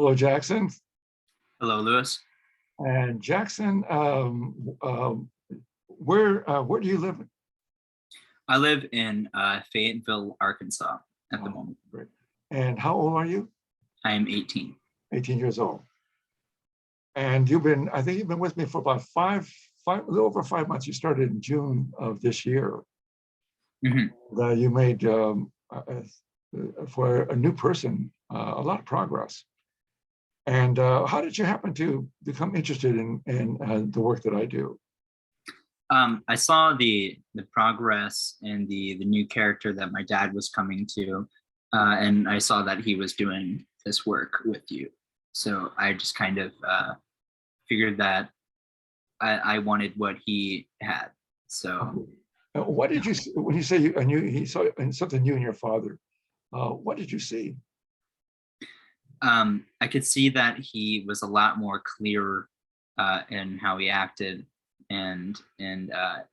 Hello, Jackson. Hello, Lewis. And Jackson, where do you live? I live in Fayetteville, Arkansas at the Oh, moment. great. And how old are you? I am 18. 18 years old. And I think you've been with me for about a little over 5 months. You started in June of this year. Mm-hmm. You made, for a new person, a lot of progress. And how did you happen to become interested in the work that I do? I saw the progress and the new character that my dad was coming to, and I saw that he was doing this work with you. So I just kind of figured that I wanted what he had. So What did you see when you say he saw something new in your father? What did you see? I could see that he was a lot more clear in how he acted and in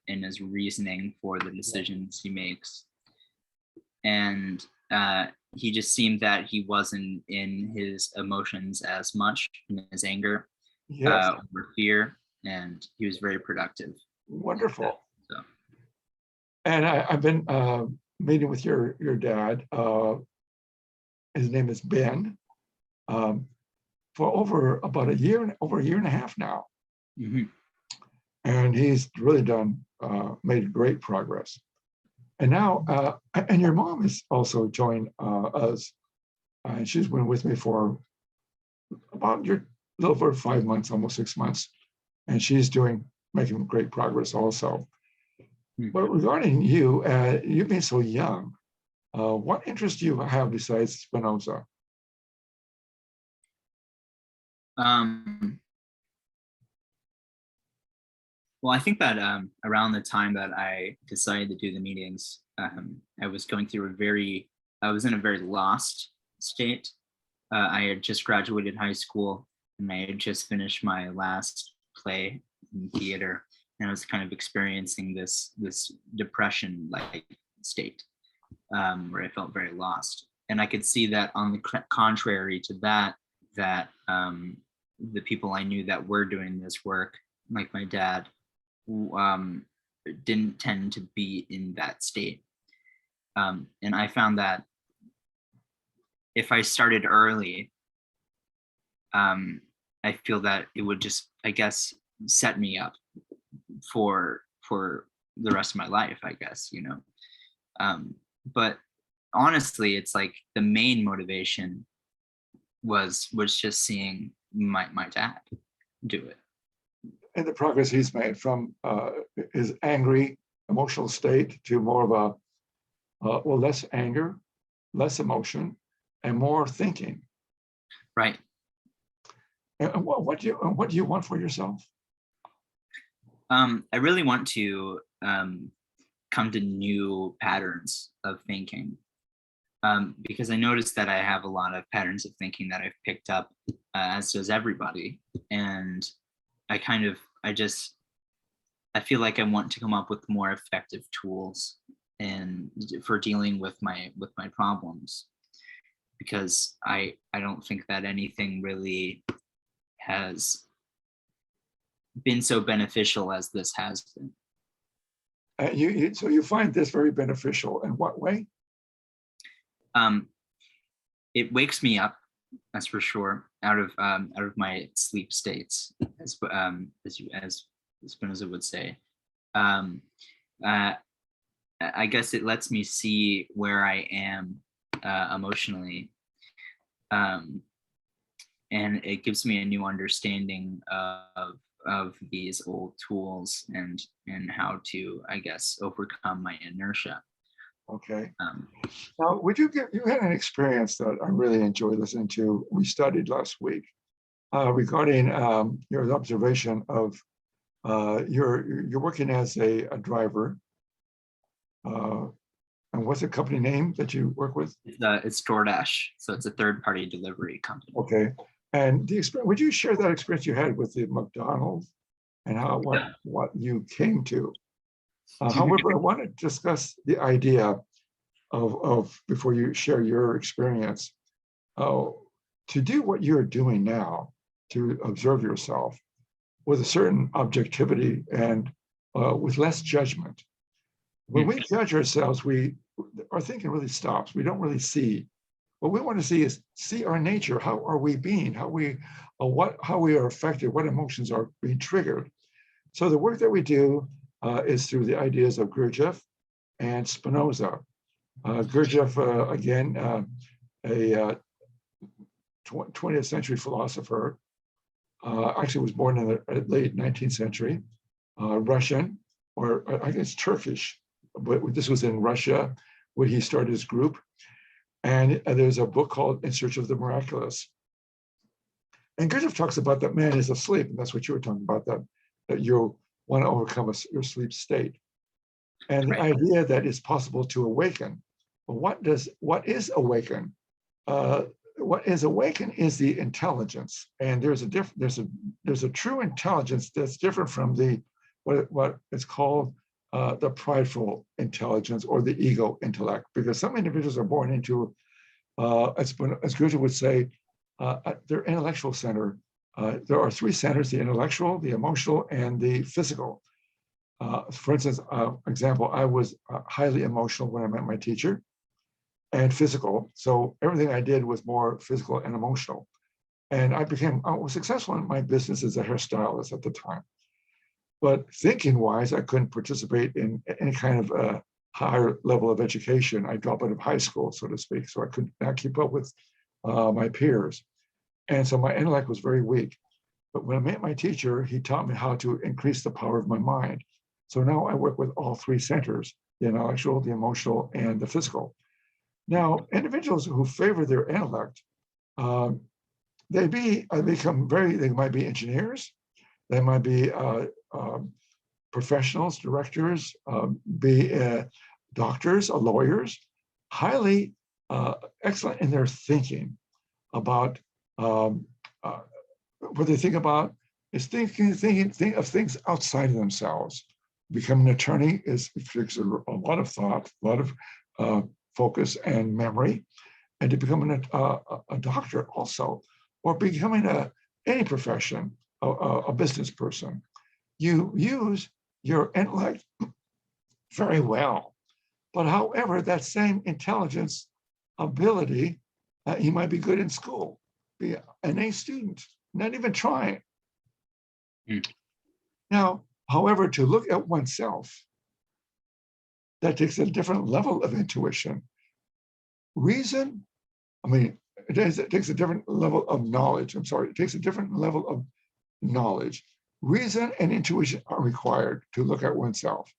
his reasoning for the decisions he makes. And he just seemed that he wasn't in his emotions as much, in his anger Yes, or fear, and he was very productive. wonderful. So. And I've been meeting with your dad. His name is Ben. For over a year and a half now. Mm-hmm. And he's really made great progress. And now, and your mom has also joined us. And she's been with me for about a little over 5 months, almost 6 months. And she's making great progress also. Mm-hmm. But regarding you, you being so young, what interests do you have besides Spinoza? Well, I think that around the time that I decided to do the meetings, I was going through I was in a very lost state. I had just graduated high school and I had just finished my last play in theater, and I was kind of experiencing this depression-like state where I felt very lost. And I could see that on the contrary to that the people I knew that were doing this work, like my dad, didn't tend to be in that state. And I found that if I started early, I feel that it would just, I guess, set me up for the rest of my life, I guess, you know. But honestly, it's like the main motivation was just seeing my dad do it. And the progress he's made from his angry, emotional state to more of less anger, less emotion, and more thinking. Right. And what do you want for yourself? I really want to come to new patterns of thinking. Because I noticed that I have a lot of patterns of thinking that I've picked up, as does everybody. And I feel like I want to come up with more effective tools and for dealing with my problems, because I don't think that anything really has been so beneficial as this has been. So you find this very beneficial in what way? It wakes me up, that's for sure, out of my sleep states, as Spinoza would say. I guess it lets me see where I am emotionally, and it gives me a new understanding of these old tools and how to, I guess, overcome my inertia. Okay. Now, you had an experience that I really enjoyed listening to. We studied last week regarding your observation of you're working as a driver. And what's the company name that you work with? It's DoorDash, so it's a third-party delivery company. Okay. And would you share that experience you had with the McDonald's and what you came to? However, I want to discuss the idea of before you share your experience, to do what you're doing now, to observe yourself with a certain objectivity and with less judgment. When we judge ourselves, our thinking really stops. We don't really see. What we want to see is see our nature. How are we being? How we are affected? What emotions are being triggered? So the work that we do is through the ideas of Gurdjieff and Spinoza. Gurdjieff, again, a 20th century philosopher, actually was born in the late 19th century, Russian, or I guess Turkish, but this was in Russia where he started his group. And there's a book called In Search of the Miraculous. And Gurdjieff talks about that man is asleep, and that's what you were talking about, that you want to overcome your sleep state. And the idea that it's possible to awaken. Well, what is awaken? What is awaken is the intelligence, and there's a true intelligence that's different from what is called the prideful intelligence or the ego intellect, because some individuals are born into, as Gurdjieff would say, their intellectual center. There are three centers: the intellectual, the emotional, and the physical. For instance, example, I was highly emotional when I met my teacher, and physical. So everything I did was more physical and emotional. And I was successful in my business as a hairstylist at the time. But thinking-wise, I couldn't participate in any kind of higher level of education. I dropped out of high school, so to speak, so I could not keep up with my peers. And so my intellect was very weak. But when I met my teacher, he taught me how to increase the power of my mind. So now I work with all three centers: the intellectual, the emotional, and the physical. Now, individuals who favor their intellect, they might be engineers, they might be professionals, directors, be doctors, lawyers, highly excellent in their thinking about what they think about is thinking of things outside of themselves. Becoming an attorney takes a lot of thought, a lot of focus and memory, and to become a doctor also, or becoming any profession, a business person. You use your intellect very well, but however, that same intelligence, ability, you might be good in school, be an A student, not even trying. Now, however, to look at oneself, that takes a different level of intuition. Reason, it takes a different level of knowledge. It takes a different level of knowledge. Reason and intuition are required to look at oneself.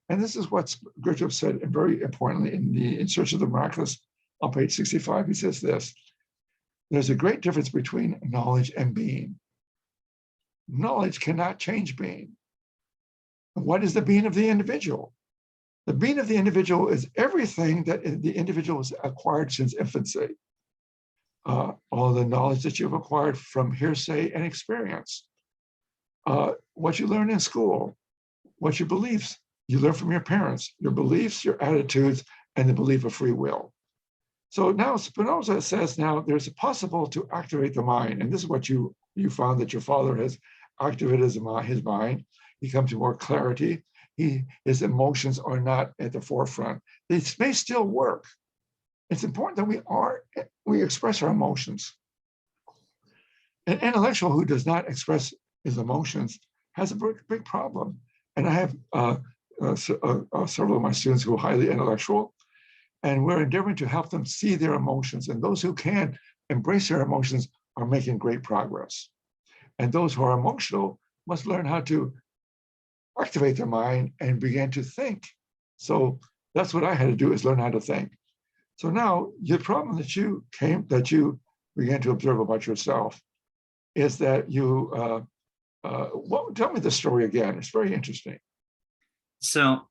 And this is what Gurdjieff said, and very importantly, in Search of the Miraculous on page 65, he says this: there's a great difference between knowledge and being. Knowledge cannot change being. What is the being of the individual? The being of the individual is everything that the individual has acquired since infancy. All the knowledge that you've acquired from hearsay and experience. What you learn in school, what your beliefs you learn from your parents, your beliefs, your attitudes, and the belief of free will. So now Spinoza says now there's a possible to activate the mind. And this is what you found that your father has activated his mind. He comes to more clarity. His emotions are not at the forefront. They may still work. It's important that we express our emotions. An intellectual who does not express his emotions has a big problem. And I have several of my students who are highly intellectual, and we're endeavoring to help them see their emotions. And those who can embrace their emotions are making great progress. And those who are emotional must learn how to activate their mind and begin to think. So that's what I had to do, is learn how to think. So now the problem that you began to observe about yourself is that tell me the story again. It's very interesting. So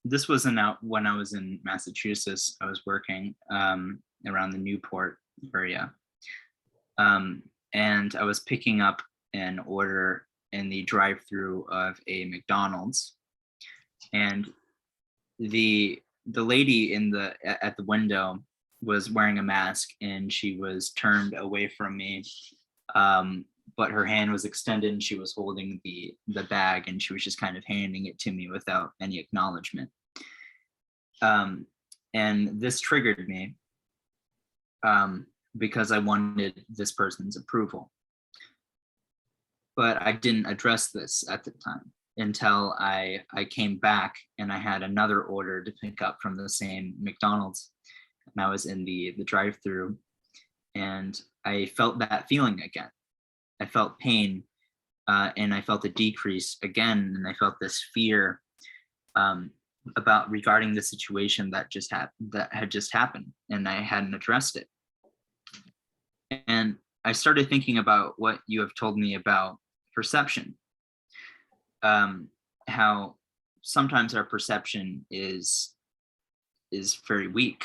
this was when I was in Massachusetts. I was working around the Newport area. And I was picking up an order in the drive-through of a McDonald's. And the lady at the window was wearing a mask and she was turned away from me, but her hand was extended and she was holding the bag, and she was just kind of handing it to me without any acknowledgement. And this triggered me, because I wanted this person's approval. But I didn't address this at the time until I came back and I had another order to pick up from the same McDonald's. And I was in the drive-through, and I felt that feeling again. I felt pain, and I felt a decrease again, and I felt this fear about regarding the situation that had just happened, and I hadn't addressed it. And I started thinking about what you have told me about perception, how sometimes our perception is very weak,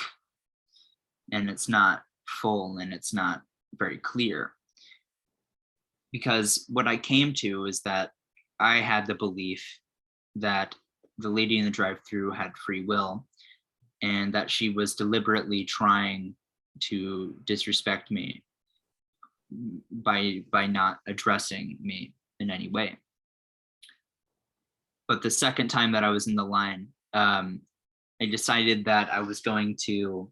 and it's not full, and it's not very clear. Because what I came to is that I had the belief that the lady in the drive-through had free will, and that she was deliberately trying to disrespect me by not addressing me in any way. But the second time that I was in the line, I decided that I was going to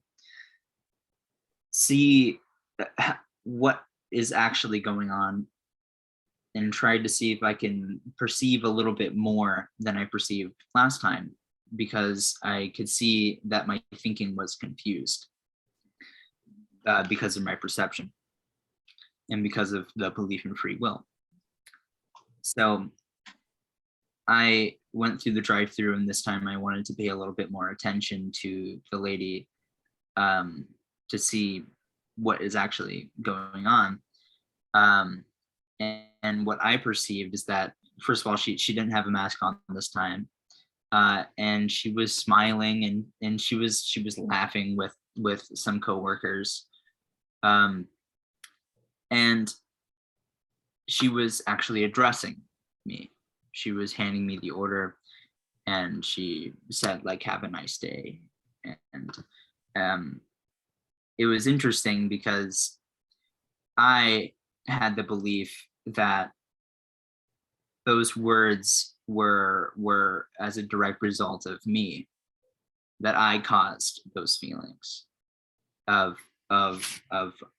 see what is actually going on, and tried to see if I can perceive a little bit more than I perceived last time, because I could see that my thinking was confused because of my perception and because of the belief in free will. So I went through the drive-through, and this time I wanted to pay a little bit more attention to the lady, to see what is actually going on. And what I perceived is that, first of all, she didn't have a mask on this time, and she was smiling, and she was laughing with some coworkers, and she was actually addressing me. She was handing me the order, and she said, like, "Have a nice day." And it was interesting because I had the belief that those words were as a direct result of me, that I caused those feelings of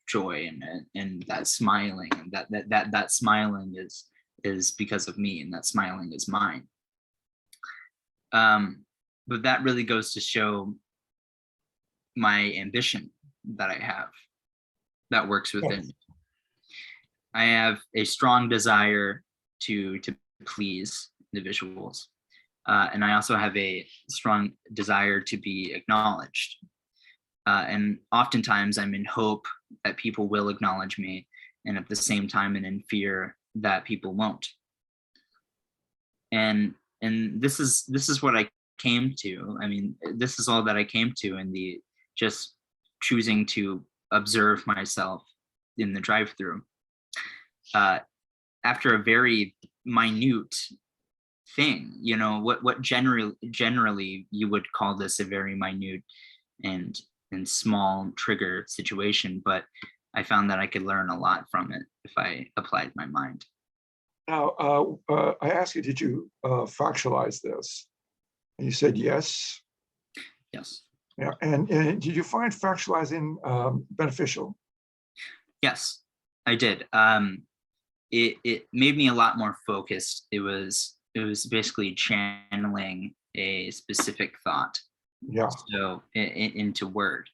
joy, and that smiling, and that smiling is because of me, and that smiling is mine. But that really goes to show my ambition that I have, that works within me. I have a strong desire to please individuals, and I also have a strong desire to be acknowledged. And oftentimes I'm in hope that people will acknowledge me, and at the same time, and in fear that people won't. And this is what I came to. I mean, this is all that I came to in the just choosing to observe myself in the drive-through. After a very minute thing, what generally you would call this a very minute and small trigger situation, but I found that I could learn a lot from it if I applied my mind. Now, I asked you, did you factualize this? And you said yes. Yes. Yeah. And did you find factualizing beneficial? Yes, I did. It made me a lot more focused. It was basically channeling a specific thought. Yeah. So into word,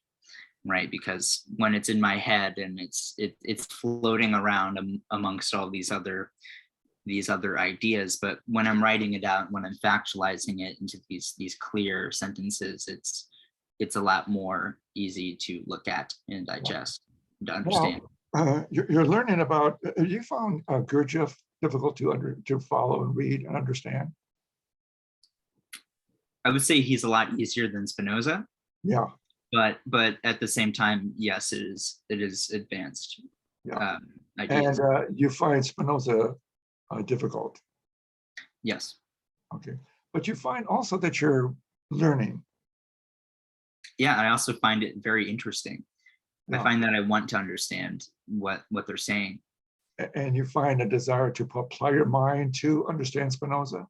right? Because when it's in my head and it's floating around amongst all these other ideas, but when I'm writing it out, when I'm factualizing it into these clear sentences, it's a lot more easy to look at and digest, and to understand. Now, you're learning about. You found Gurdjieff difficult to follow and read and understand? I would say he's a lot easier than Spinoza. Yeah. But at the same time, yes, it is advanced. Yeah. Ideas. And you find Spinoza difficult? Yes. Okay. But you find also that you're learning. yeah, I also find it very interesting. I Yeah. find that I want to understand what they're saying. And you find a desire to apply your mind to understand Spinoza.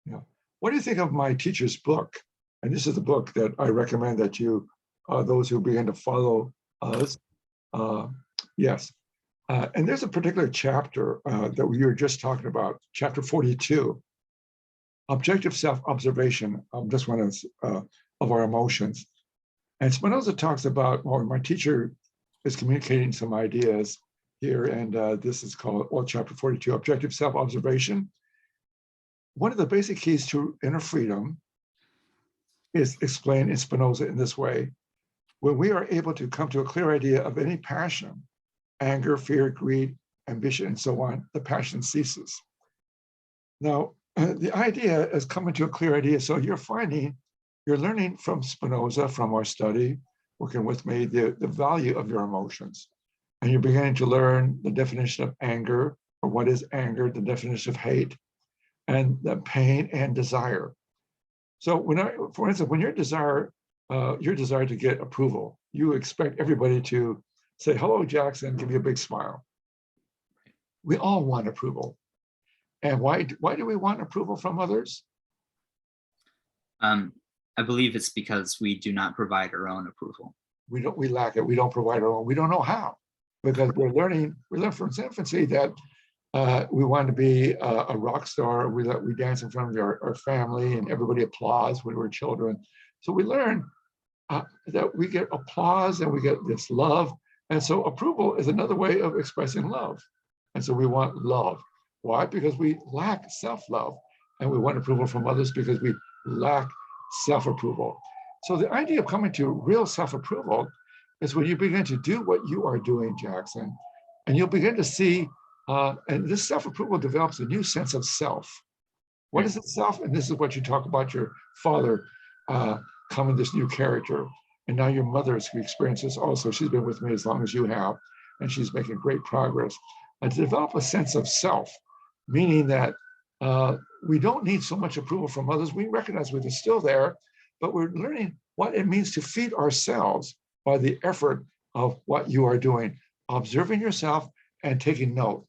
Yeah. What do you think of my teacher's book? And this is the book that I recommend that you, those who begin to follow us, yes. And there's a particular chapter that we were just talking about, chapter 42, objective self-observation, just one of our emotions. And Spinoza talks about, or my teacher is communicating some ideas here, and this is called, chapter 42, objective self-observation. One of the basic keys to inner freedom is explained in Spinoza in this way. When we are able to come to a clear idea of any passion, anger, fear, greed, ambition, and so on, the passion ceases. Now, the idea is coming to a clear idea. So you're learning from Spinoza, from our study, working with me, the value of your emotions. And you're beginning to learn the definition of anger, or what is anger, the definition of hate, and the pain and desire. So for instance, when your desire to get approval, you expect everybody to say, hello, Jaxon, give you a big smile. We all want approval. And why do we want approval from others? I believe it's because we do not provide our own approval. We lack it. We don't provide our own. We don't know how, because we learn from infancy that we want to be a rock star. We dance in front of our family, and everybody applauds when we're children. So we learn that we get applause and we get this love. And so approval is another way of expressing love. And so we want love. Why? Because we lack self-love, and we want approval from others because we lack self-approval. So the idea of coming to real self-approval is when you begin to do what you are doing, Jaxon, and you'll begin to see, and this self-approval develops a new sense of self. What is it, self? And this is what you talk about your father coming this new character. And now your mother has experienced this also. She's been with me as long as you have, and she's making great progress. And to develop a sense of self, meaning that we don't need so much approval from others. We recognize we're still there, but we're learning what it means to feed ourselves by the effort of what you are doing, observing yourself and taking note.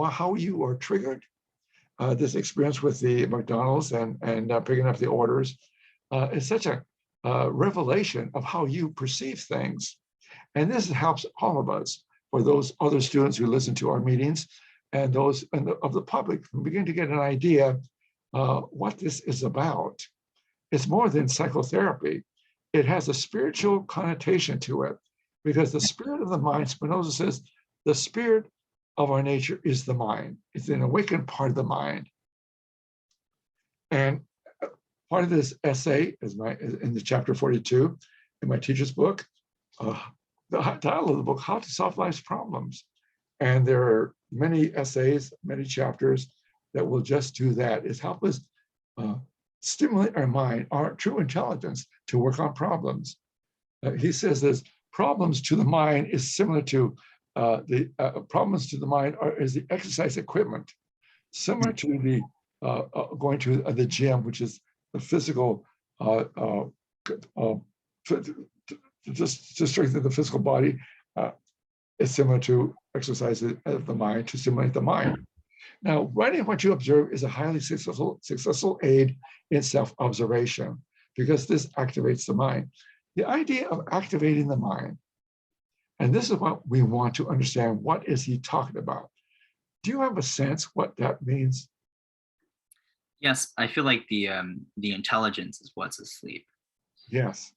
How you are triggered. This experience with the McDonald's and picking up the orders is such a revelation of how you perceive things. And this helps all of us, for those other students who listen to our meetings, and those of the public who begin to get an idea what this is about. It's more than psychotherapy. It has a spiritual connotation to it, because the spirit of the mind, Spinoza says, the spirit of our nature is the mind. It's an awakened part of the mind. And part of this essay is in the chapter 42 in my teacher's book. The title of the book, How to Solve Life's Problems. And there are many essays, many chapters that will just do that, is help us stimulate our mind, our true intelligence, to work on problems. He says this, problems to the mind is similar to problems to the mind is the exercise equipment, similar to the going to the gym, which is the physical, just to strengthen the physical body, is similar to exercises of the mind to stimulate the mind. Now, writing what you observe is a highly successful aid in self-observation, because this activates the mind. The idea of activating the mind, and this is what we want to understand. What is he talking about? Do you have a sense what that means? Yes, I feel like the intelligence is what's asleep. Yes.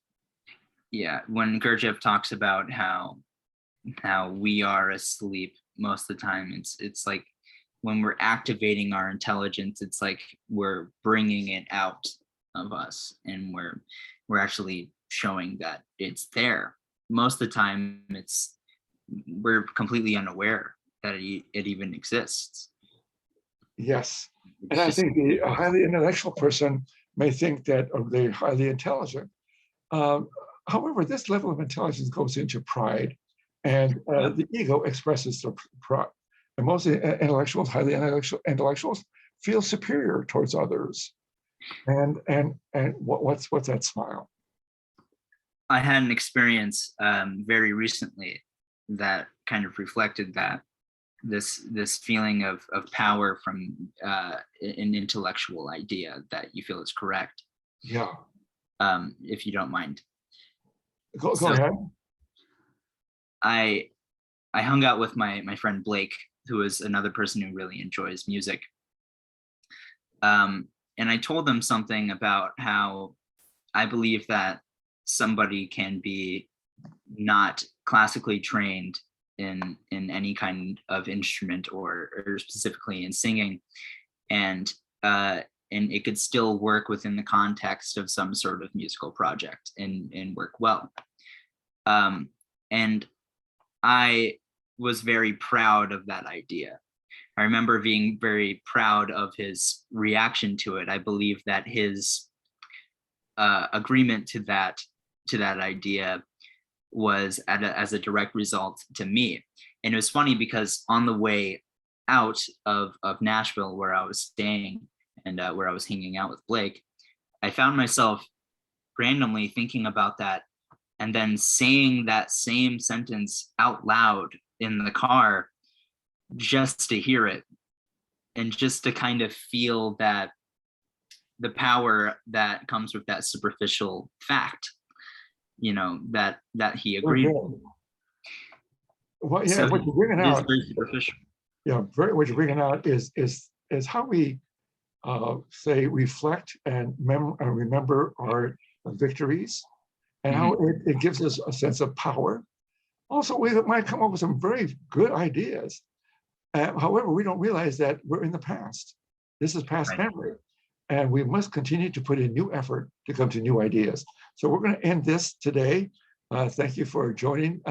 Yeah, when Gurdjieff talks about how we are asleep most of the time, it's like when we're activating our intelligence, it's like we're bringing it out of us, and we're actually showing that it's there. Most of the time, we're completely unaware that it even exists. Yes. And I think a highly intellectual person may think that they're highly intelligent. However, this level of intelligence goes into pride, and the ego expresses the pride. And most intellectuals, highly intellectuals, feel superior towards others. And what's that smile? I had an experience very recently that kind of reflected that this feeling of power from an intellectual idea that you feel is correct. Yeah. If you don't mind. Go So ahead. I hung out with my friend Blake, who is another person who really enjoys music. And I told them something about how I believe that somebody can be not classically trained in any kind of instrument or specifically in singing, and it could still work within the context of some sort of musical project and work well. And I was very proud of that idea. I remember being very proud of his reaction to it. I believe that his agreement to that idea was as a direct result to me. And it was funny because on the way out of Nashville, where I was staying and where I was hanging out with Blake, I found myself randomly thinking about that and then saying that same sentence out loud in the car just to hear it and just to kind of feel that the power that comes with that superficial fact, that he agreed. Okay. Well, yeah, So what you're bringing it is out, very superficial. yeah, what you're bringing out is how we say reflect and remember our victories, and how it gives us a sense of power. Also, we might come up with some very good ideas. However, we don't realize that we're in the past. This is past memory, and we must continue to put in new effort to come to new ideas. So we're going to end this today. Thank you for joining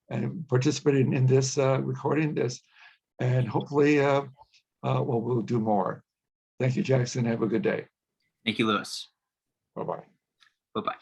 and participating in this recording this, and hopefully we'll do more. Thank you, Jaxon. Have a good day. Thank you, Lewis. Bye-bye. Bye-bye.